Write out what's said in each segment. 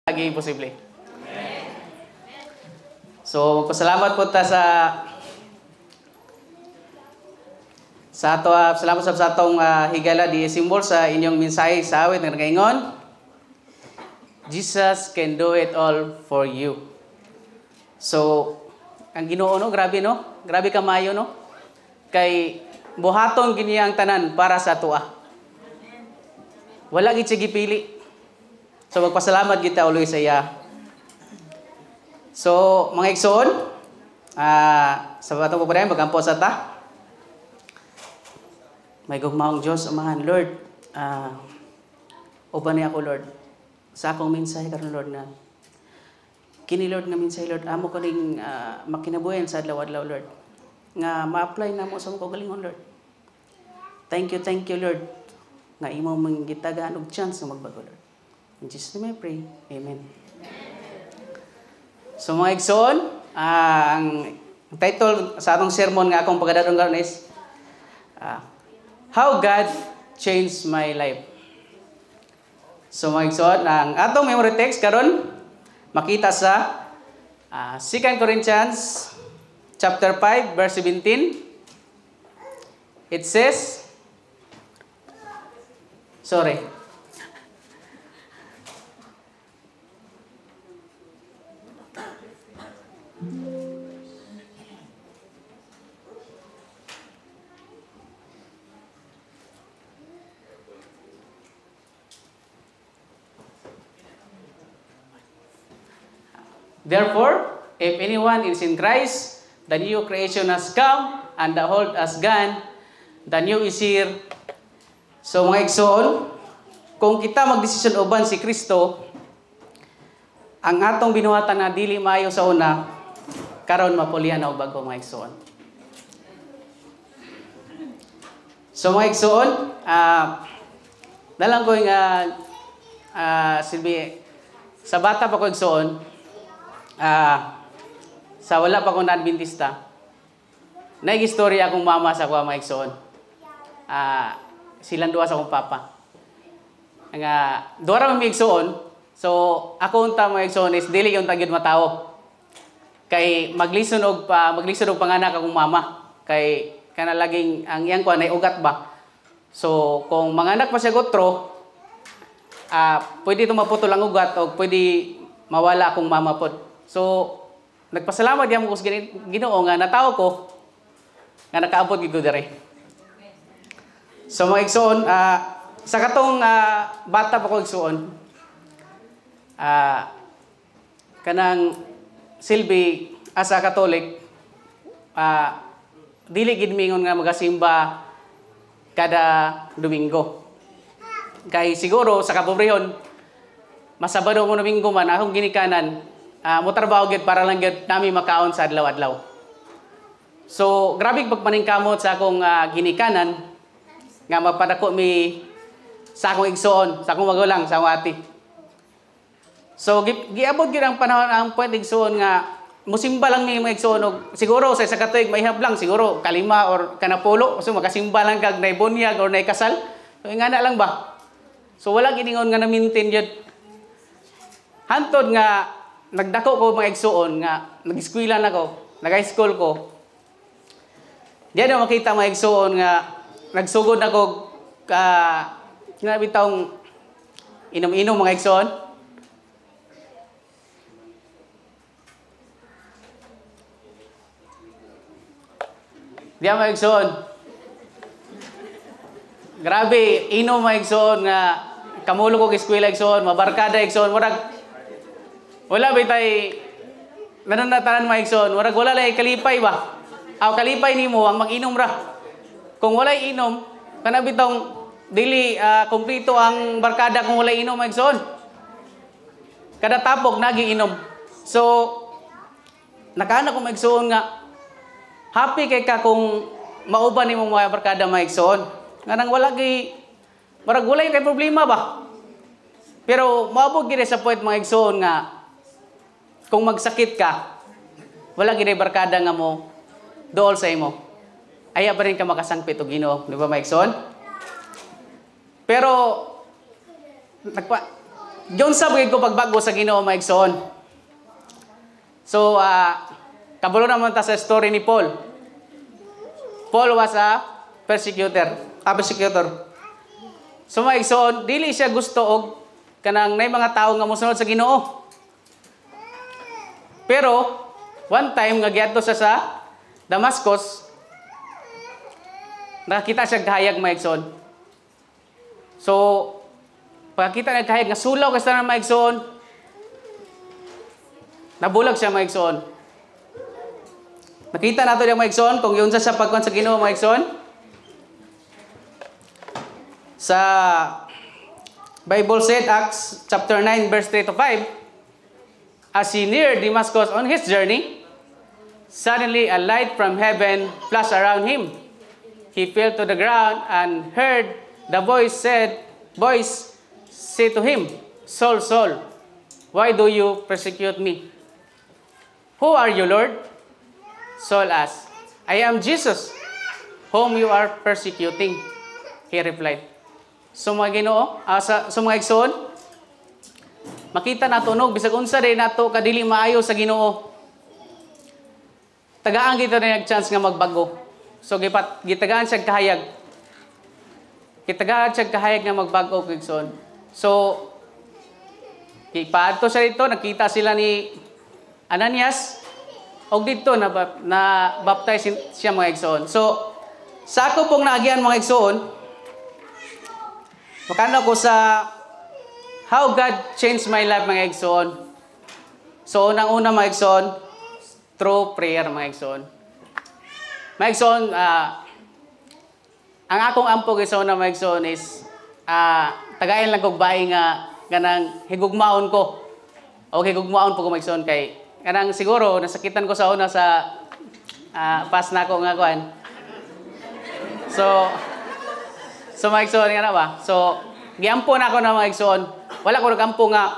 lagi posible. So, pasalamat po ta sa ato, salamat sa atong higala di simbol sa inyong mensahe sa awit nga nagaingon. Jesus can do it all for you. So, ang Ginoo no, grabe no? Grabe kamayo no? Kay buhaton kini ang tanan para sa tuwa. Wala gid siya gipili. So magpasalamat kita uloy sa iya. So mga igsoon, sa batong pupunayan magampo sa ta. May gugmaong Dios amahan Lord. Uban ni ako Lord. Sa akong mensahe karon Lord na kini Lord nga mensahe Lord amo ko ning makinabuhian sa adlaw-adlaw Lord. Nga ma-apply na mo sa akong galingon Lord. Thank you Lord. Nga imo mong gitagaan og chance na magbago Lord. In Jesus' name I pray. Amen. So mga igsoon, ang title sa atong sermon nga akong pagdadong karon is How God Changed My Life. So mga igsoon, ang atong memory text karon makita sa 2 Corinthians chapter 5 verse 17. It says, Therefore, if anyone is in Christ, the new creation has come, and the old has gone, the new is here. So mga igsoon, kung kita magdesisyon uban si Kristo, ang atong binuhatan na dili maayo sa una, karon mapulian na og bago mga igsoon. So mga igsoon, dalang ko nga silbi sa bata pa ko igsoon, sa wala pa akong na-Adventista, nag-istorya akong mama sa kuha mga igsoon. Silang duwa sa akong papa. Duwa ra mga igsoon, so ako unta mga igsoon is dili yung tagyod matawo. Kay maglisod og panganak akong mama. Kay kana laging ang iyang kuha na ugat ba. So kung manganak pa siya gotro, pwede itong maputol ang ugat o pwede mawala akong mama pod. So, nagpasalamat diyan mo ko sa Ginoo nga natawo ko nga nakaabot gid ko diri. So mga igsoon, sa katong bata pa ko igsoon, kanang silbi asa Katolik, dili gid mingon nga magasimba kada Domingo. Kay siguro sa kapobrehon, masabado mo Domingo man akong ginikanan, motrabaho gid para lang gid nami makaon sa adlaw-adlaw. So, grabe pagpaningkamot sa akong ginikanan nga mapadako mi sa akong igsoon, sa akong magulang, sa akong ati. So, giabot gid ang panahon ang point igsoon nga musimba lang mi mga igsoon og siguro sa katuig maihab lang siguro kalima or kanapulo so makasimba lang kag naibunyag or naikasal. So, ingana lang ba? So, wala giningon nga na-maintain jud. Hantod nga nagdako ko mga igsoon nga nag-eskwela na ko, nag-high-school ko. Diyan na makita mga igsoon nga nagsugod na ko nga bitawng inom-inom mga igsoon. Diyan mga igsoon. Grabe, inom mga igsoon nga kamulo ko eskwela igsoon, mabarkada igsoon, wala bitay nananatanan mga igsoon, wala lay kalipay ba? Aw kalipay nimo ang mag-inom ra. Kung walay inom, kana bitong dili kumpleto ang barkada kung walay inom mga igsoon. Kada tapok nagiinom. So nakaana ko mga igsoon nga happy kay ka kung mauban nimo mga barkada mga igsoon. Nga nang walay kay problema ba? Pero maabot gid sa point mga igsoon nga kung magsakit ka, wala gid barkada nga mo dool sa imo. Aya pa rin ka makasangpit og Ginoo, di ba mga igsoon? Pero giunsa gyud ko pagbago sa Ginoo mga igsoon. So, kabalo naman ta sa story ni Paul. Paul was a persecutor. So mga igsoon, dili siya gusto og kanang nay mga tawo nga mosunod sa Ginoo. Pero one time nga giadto siya sa Damascus, nakita siya kahayag mga igsoon. So pagkita ng kahayag nga sulaw kasi na mga igsoon, nabulag siya mga igsoon. Nakita nato yung mga igsoon kung yun sa pagkuhan sa Ginoo mga igsoon. Sa Bible said, Acts chapter 9 verse 3 to 5, as he neared Damascus on his journey, suddenly a light from heaven flashed around him. He fell to the ground and heard the voice say to him, Saul, Saul, why do you persecute me? Who are you, Lord? Saul asked, I am Jesus, whom you are persecuting. He replied. So mga Ginoo, sa mga igsoon, makita nato no, bisag unsa din nato kadili maayo sa Ginoo. Tagaan kita na nag-chance nga magbago. So gitagaan siya kahayag. Gitagaan siya kahayag nga magbago kay igsoon. So ipaadto siya dito, nakita sila ni Ananias og dito na baptize siya mga igsoon. So sa ako pong naagian mga igsoon, makano ko sa how God changed my life mga igsoon. So unang-una mga igsoon, through prayer mga igsoon. Mga igsoon, ang akong ampo igsoon na mga igsoon is tagayin lang kog bahay nga ganang higugmaon ko. O higugmaon po ko mga igsoon kay kanang siguro nasakitan ko sa una sa pas na ako nga kuan. So mga igsoon nga na ba? So giampo na ako na mga igsoon. Wala ko nagampo nga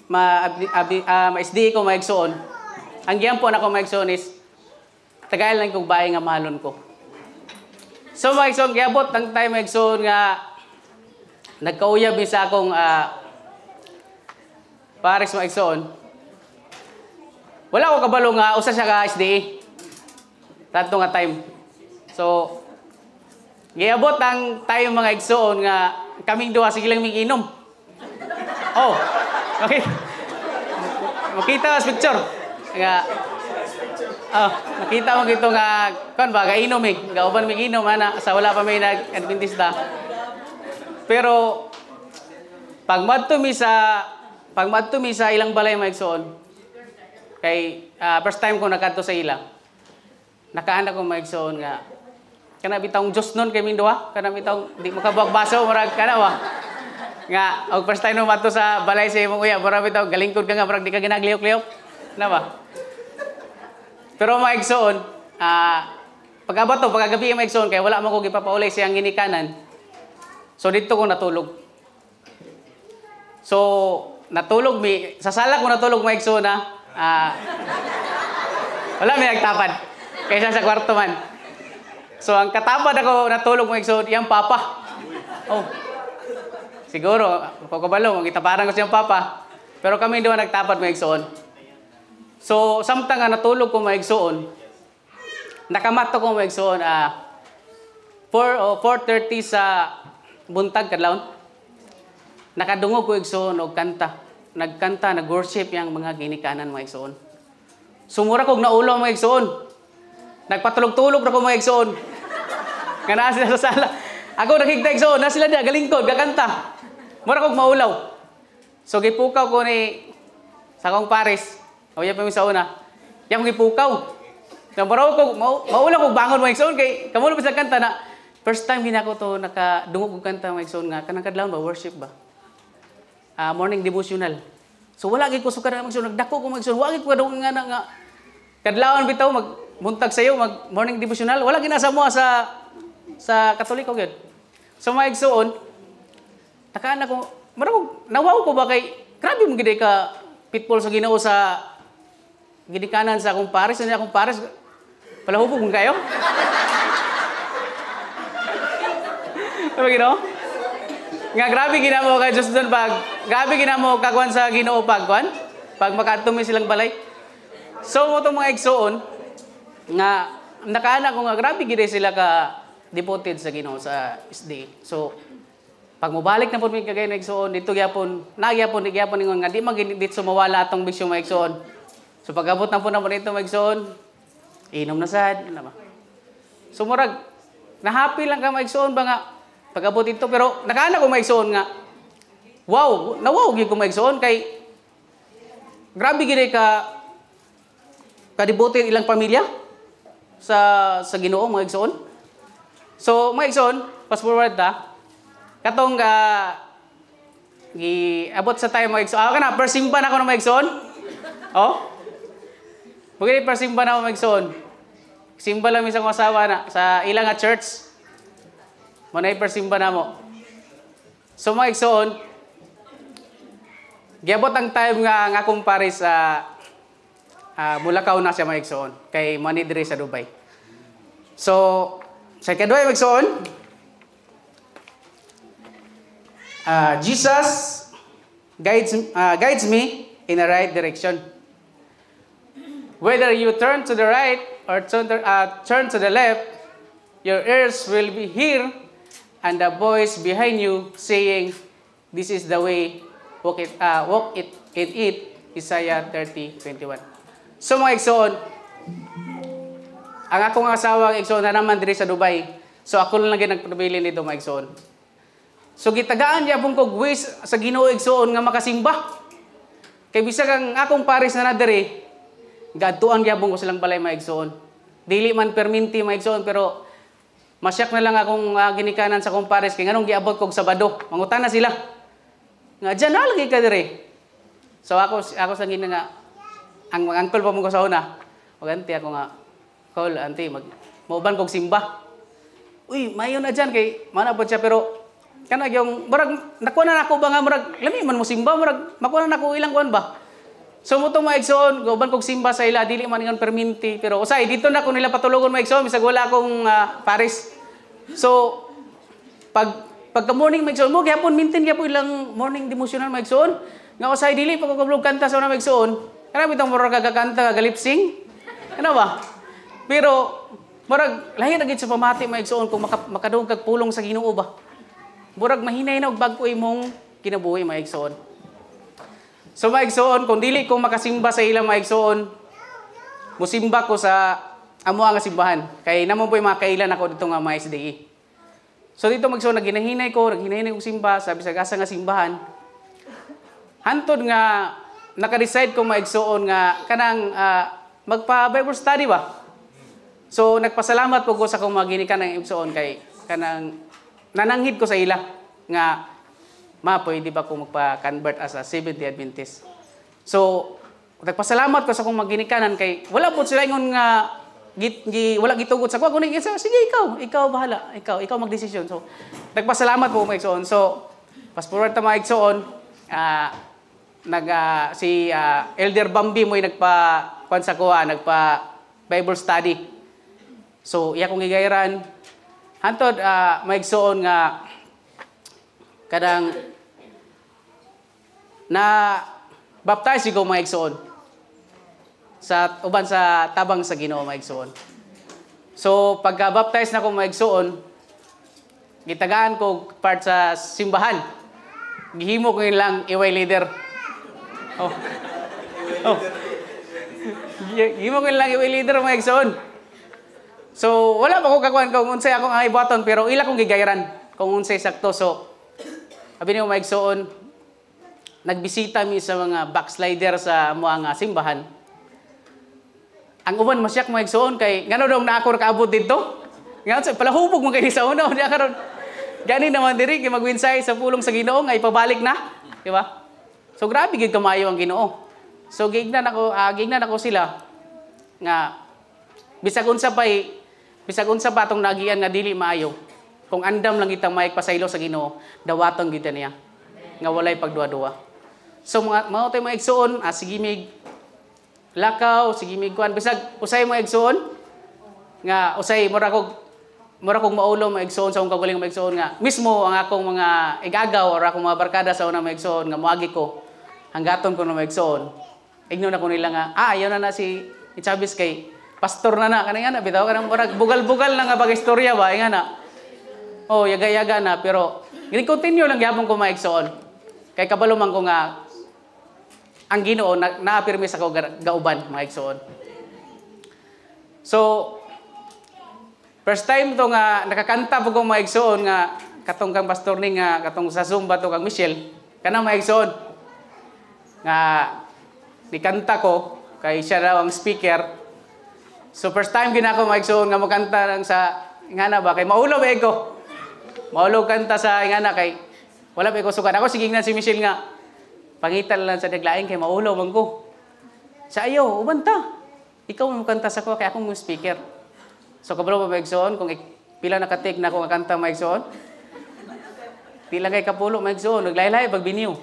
ma-SD ko mga igsoon. Ang giampo na ako mga igsoon is tagay lang kong bahay nga mahalon ko. So mga igsoon, giabot ng time mga igsoon nga nagkauyab sa akong pares mga igsoon. Wala ko kabalo nga usa siya ka SDA. Tanto nga time. So giabot ang tayo mga igsoon nga kaming duha sige lang mig-inom. Oh. Okay. Makita sa picture. Nga nakita mo gito nga kon ba gainom gauban mig-inom ana sa wala pa may nag-adventista. Pero pag madto mi sa ilang balay mga igsoon kay first time ko nakadto sa ila. Nakaana ko mga igsoon nga kana bitawng Diyos nun kay minduha, kana bitawng di makabag baso murag kana wa. Nga og first time no mato sa balay sa imong uya, murag bitaw galingkod ka nga murag di ka ginagliyok-liyok. Na ba? Pero mga igsoon, pag-abot to, pagkagabi mga igsoon kay wala man ko gipapaulay siyang ginikanan. So dito ko natulog. So natulog sa sala ko natulog mga igsoon wala may nagtapad kaysa sa kwarto man. So, ang katapad ako natulog mga igsoon, iyang papa. Oh. Siguro, makakabalo, magitaparan ko siyang papa. Pero kami doon nagtapad mga igsoon. So, samtang nga natulog ko mga igsoon, nakamato ko mga igsoon, 4:30 sa buntag kadlawon. Nakadungog ko igsoon og kanta. Nagkanta, nag-worship yang mga ginikanan mga igsoon. Sumura kog naulo mga igsoon. Nagpatulog-tulog na ko mga igsoon. Nga naa sila sa sala. Ako nakikita igsoon, na sila niya, galingkod, gakanta. Mura kong maulaw. So gipukaw ko ni sa akong pares. O yan pa mi sa una. Yan gipukaw. Mura ko, maulaw ko bangon mga igsoon. Kay kamulo pa sa kanta na first time din ako to nakadungog kong kanta mga igsoon nga. Kanang kadlawon ba, worship ba? Morning devotional. So wala gid ko sukar mga igsoon. Nagdako ko mga igsoon. Wala gid ko kadungog nga kadlawon bitaw buntag sayo mag morning devotional wala ginasa mo sa Katoliko gyud. So mga igsoon takaan ako marag nawaw ko ba kay grabe mo gid ka pitfall sa Ginoo sa gidikanan sa akong pares niya akong pares palahubog mo kayo. Ano Ginoo? Nga grabe ginamo kay Diyos doon grabe ginamo kakuan sa Ginoo pag makatumi silang balay. So mo mga igsoon nga nakaana ko nga grabe gid sila ka devoted sa Ginoo sa SD. So pag mobalik na po mi kagay na igsoon dito gyapon nagyapon ingon nga di magindit sumawala atong bisyo mga igsoon. So pag-abot na po dito mga igsoon, inom na sad na ba. So murag na-happy lang ka mga igsoon ba nga pag-abot dito pero nakaana ko mga igsoon nga wow, nawaw gyud ko mga igsoon kay grabe gid ka devoted ilang pamilya sa Ginoo mga igsoon. So mga igsoon, fast forward ta. Katong abot sa tayo mga igsoon. Kana persimba na ako ng mga igsoon. Oh. Bugay persimba na ako mga igsoon. Simba lang misang asawa na sa ilang nga church. Manay persimba na mo. So mga igsoon, giabot ang time nga akong pare sa Bulacau na siya mga igsoon kay manidre sa Dubai. So sa kadua mga igsoon, Jesus guides me in the right direction. Whether you turn to the right or turn to the left, your ears will be here and the voice behind you saying, "This is the way, walk it in it." Isaiah 30:21. So mga igsoon, ang akong asawa igsoon na naman diri sa Dubai. So ako lang lagi nagpabilin nito mga igsoon. So gitagaan niya pong kogwis sa Ginoo igsoon nga makasimba. Kay bisag ang akong pares na nadiri, gadtuan gyapon ko silang balay mga igsoon. Dili man perminti mga igsoon pero masyak na lang akong ginikanan sa akong pares kay nganong giabot kog Sabado. Mangutan na sila. Nga diyan na lagi ka diri. So ako sa gina nga ang uncle pa mo ko sa una. Maganti ako nga, call auntie mauban kog simba. Uy, mayo na diyan kay manabot siya pero kana yung murag nakuha na nako ba nga murag lami man mo simba murag makuha na nako ilang kuan ba. So mo to maigsoon, gauban kog simba sa ila dili man ingon perminti pero usay dito na ko nila patulugon maigsoon bisag wala akong pares. So pagka morning maigsoon mo gyapon maintain gyapon ilang morning devotional maigsoon. Nga usay dili pa ko kablog kanta sa una maigsoon. Kana bitang murag kagakanta kagalipsing. Ano ba? Pero murag lahi na gid sa pamati maigsoon kung makadung kag pulong sa Ginoo ba. Murag mahinay na og bag-o imong kinabuhi maigsoon. So maigsoon, kung dili ko makasimba sa ilang maigsoon, musimba ko sa amo nga simbahan. Kay namon po'y makailan ako dito nga mga SDE. So dito maigsoon, naghinahinay ko simba, sabi sa gasa nga simbahan. Hantod nga, naka-decide ko maigsoon nga kanang magpa-Bible study ba? So nagpasalamat po ko sa kong maginikan ng igsoon kay kanang nananghid ko sa ila nga pwede ba ko magpa-convert as a Seventh-day Adventist. So, nagpasalamat ko sa akong maginikanan kay wala po sila ingon nga wala gitugot sa ko. Sige, ikaw bahala. Ikaw magdesisyon. So, nagpasalamat po maigsoon. So, fast forward ta maigsoon, si Elder Bambi mo'y nagpa Bible study. So, iya kong gigayran. Hantod, maigsoon nga kadang na baptize ko maigsoon sa uban sa tabang sa Ginoo maigsoon. So pagka-baptize na ko maigsoon, gitagaan ko part sa simbahan. Gihimo ko lang iway leader. Oh. Gihimo ko lang iway leader maigsoon. So wala pa ko kakuan kung unsay akong ay button pero ila kong gigayran kung unsay sakto. So abi niyo maigsoon, nagbisita mi sa mga backslider sa mga simbahan. Ang uban masyak maigsoon kay ngano daw na ako nakaabot dito. Nga sa palahubog mo kay sa una di karon. Gani naman diri kay magwinsay sa pulong sa Ginoo nga ipabalik na, di ba? So grabe gid kamayo ang Ginoo. So gignan ako sila nga bisag unsa pa tong nagian nga dili maayo. Kung andam lang itang maigpasaylo sa Ginoo, dawaton gid niya nga walay pagduwa-duwa. So mao tay maigsoon, sige mig lakaw, sige mig kuan bisag usay maigsoon nga usay mura kog mura kong maulo maigsoon sa akong kaugaling maigsoon nga mismo ang akong mga igagaw or akong mga barkada sa una maigsoon nga moagi ko hanggaton ko na maigsoon. Ignon ako nila nga ayaw na si Chavez kay pastor na kanang ana bitaw kanang murag bugal-bugal na nga bagistorya ba nga na. Oh, yaga-yaga na pero gini-continue lang gyapon ko maigsoon. Kay kabalo man ko nga ang Ginoo naapirmi sa ko gauban maigsoon. So first time to nga nakakanta po kong maigsoon nga katong kang pastor ni nga katong sa Zumba to kang Michelle kana maigsoon nga nikanta ko kay siya raw ang speaker. So first time ginako maigsoon nga makanta lang sa ingana ba kay maulo ba ko. Maulo kanta sa ingana kay wala pa ko sukat. Ako sigingnan si Michelle nga pangitan lang sa daglaing kay maulo man ko. Sa ayo ubanta. Ikaw mo kanta sa ko kay akong speaker. So kabalo pa maigsoon kung pila naka-take na ko nga kanta maigsoon. Pila kay kapulo maigsoon naglaylay pag biniw.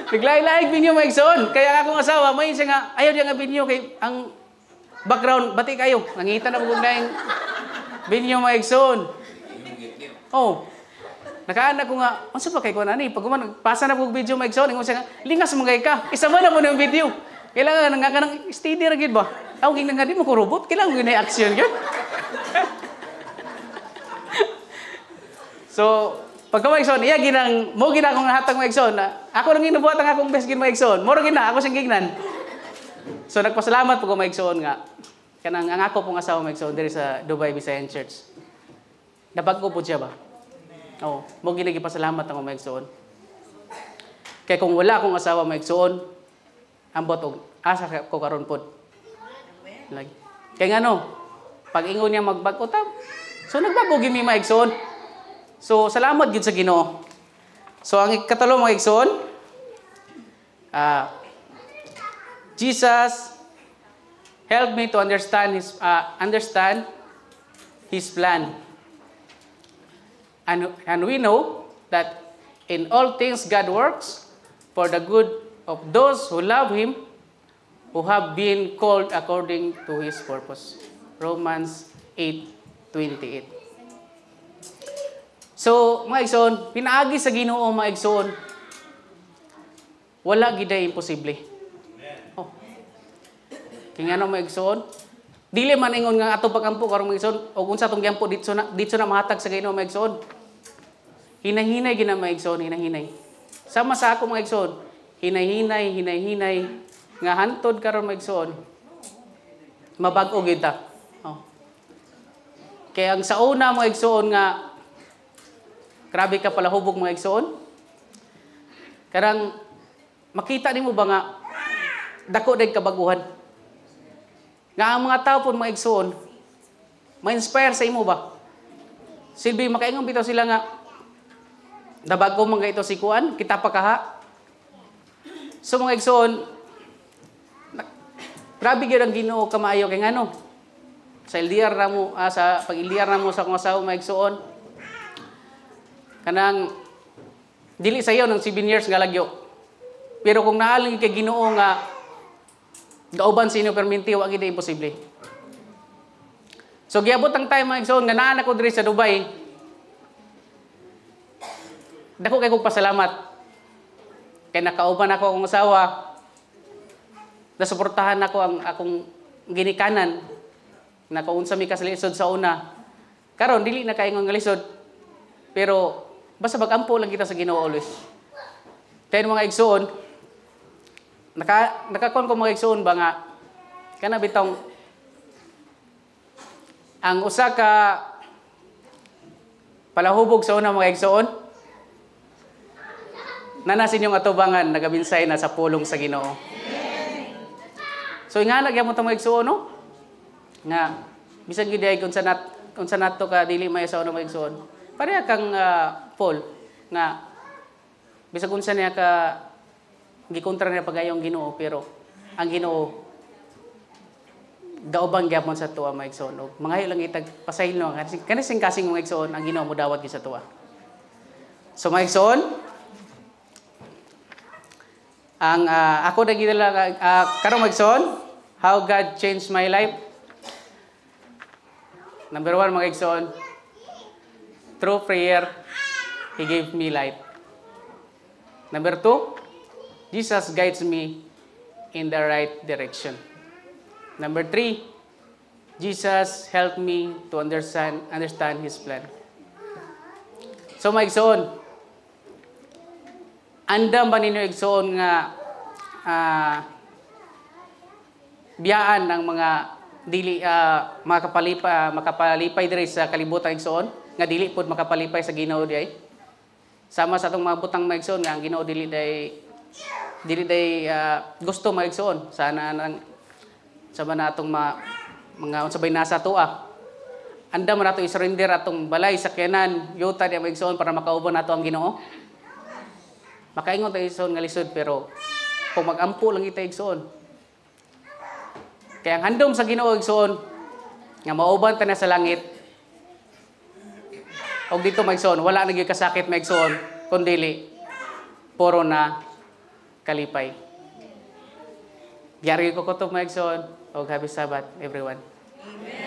Naglaylay biniw maigsoon. Kaya akong asawa may siya nga ayaw diya nga biniw kay ang background bati kayo. Nangita na pug laing biniw maigsoon. Oh. Nakaana ko nga, unsa pa kay ko nani pag pasa na pug video maigsoon ingon siya nga lingas mo kay ka. Isa man na mo ng video. Kailangan nga kanang steady ra gid ba? Aw ging nga di mo ko robot, kailangan gyud na action gyud. So, pagka maigsoon, iya ginang mo gina akong hatag maigsoon na ako lang ginubuhat ang akong best gid maigsoon. Moro gina ako sing gignan. So nagpasalamat po ko maigsoon nga kanang ang ako pong asawa maigsoon diri sa Dubai Visayan Church. Dabag ko po siya ba? Oh, mo ginagi pasalamat ako maigsoon. Kay kung wala akong asawa maigsoon, ambot og asa ko karon pod. Lagi. Kay ngano, pag ingon niya magbago ta. So nagbago gimi maigsoon. So salamat gid sa Ginoo. So ang ikatalo maigsoon, Jesus help me to understand his plan. And we know that in all things God works for the good of those who love Him, who have been called according to His purpose. Romans 8:28. So, mga igsoon, pinaagi sa Ginoo mga igsoon, wala gid ay imposible. Oh. Kaya nga mga igsoon, dili man ingon nga ato pagampo karon mga igsoon, o unsa tong giampo dito na mahatag sa Ginoo mga igsoon. Hinahinay gina mga igsoon, hinahinay. Sama sa ako mga igsoon, hinay-hinay nga hantod karon maigsoon mabag-o gyud ta. Oh. Kaya ang sa una maigsoon nga grabe ka pala hubog maigsoon. Karang makita nimo ba nga dako day kabaguhan. Nga ang mga tao pud maigsoon ma-inspire sa imo ba? Silbi makaingon bitaw sila nga dabag ko man ito si kuan kita pa kaha. So mga igsoon, grabe gyud ang Ginoo kamaayo kay ngano. Sa LDR na mo sa pag-LDR na mo sa akong asawa mga igsoon. Kanang dili sayo ng 7 years nga lagyo. Pero kung naaling kay Ginoo nga gauban sa inyo perminti wa gid imposible. So giabot ang time mga igsoon nga naa na ko diri sa Dubai. Dako kay kog pasalamat. Kay nakauban ako akong asawa. Nasuportahan ako ang akong ginikanan. Nakaunsa mi kasalisod sa una. Karon dili na kaingon nga lisod. Pero basta bagampo lang kita sa Ginoo always. Ten mga igsoon, nakakon ko mga igsoon ba nga kana bitong ang usa ka palahubog sa una mga igsoon. Nanasin yung atubangan, nagabinsay na sa pulong sa Ginoo. So nga nagyamo ta mga igsoon no? Nga bisan gid ay kung sa nato ka dili may sa una mga igsoon. Pareha kang Paul nga bisag unsa niya ka gikontra niya pagayong Ginoo pero ang Ginoo gaubang gyapon sa tuwa mga igsoon. Mga lang itag pasaylo kanising kasing mga igsoon ang Ginoo mo dawat gyud sa tuwa. So mga igsoon, ang ako na gidala karong magson how God changed my life. Number 1, mga igsoon, through prayer, He gave me light. Number 2, Jesus guides me in the right direction. Number 3, Jesus helped me to understand His plan. So, mga igsoon, andam ba ninyo igsoon nga biyaan ng mga dili makapalipay diri sa kalibutan igsoon nga dili pud makapalipay sa Ginoo diay. Sama sa atong mga butang mga igsoon nga ang Ginoo dili day gusto mga igsoon sana nang sama na atong mga unsabay nasa tuwa. Anda man nato i-surrender atong balay sa kanan yuta di mga igsoon para makauban nato ang Ginoo. Makaingon tayo igsoon nga lisod pero kung magampo lang kita igsoon. Kaya ang handom sa Ginoo igsoon nga mauban ta na sa langit. Og dito maigsoon, wala na gyud kasakit maigsoon kundi puro na kalipay. Yari ko kutob maigsoon og happy Sabbath everyone. Amen.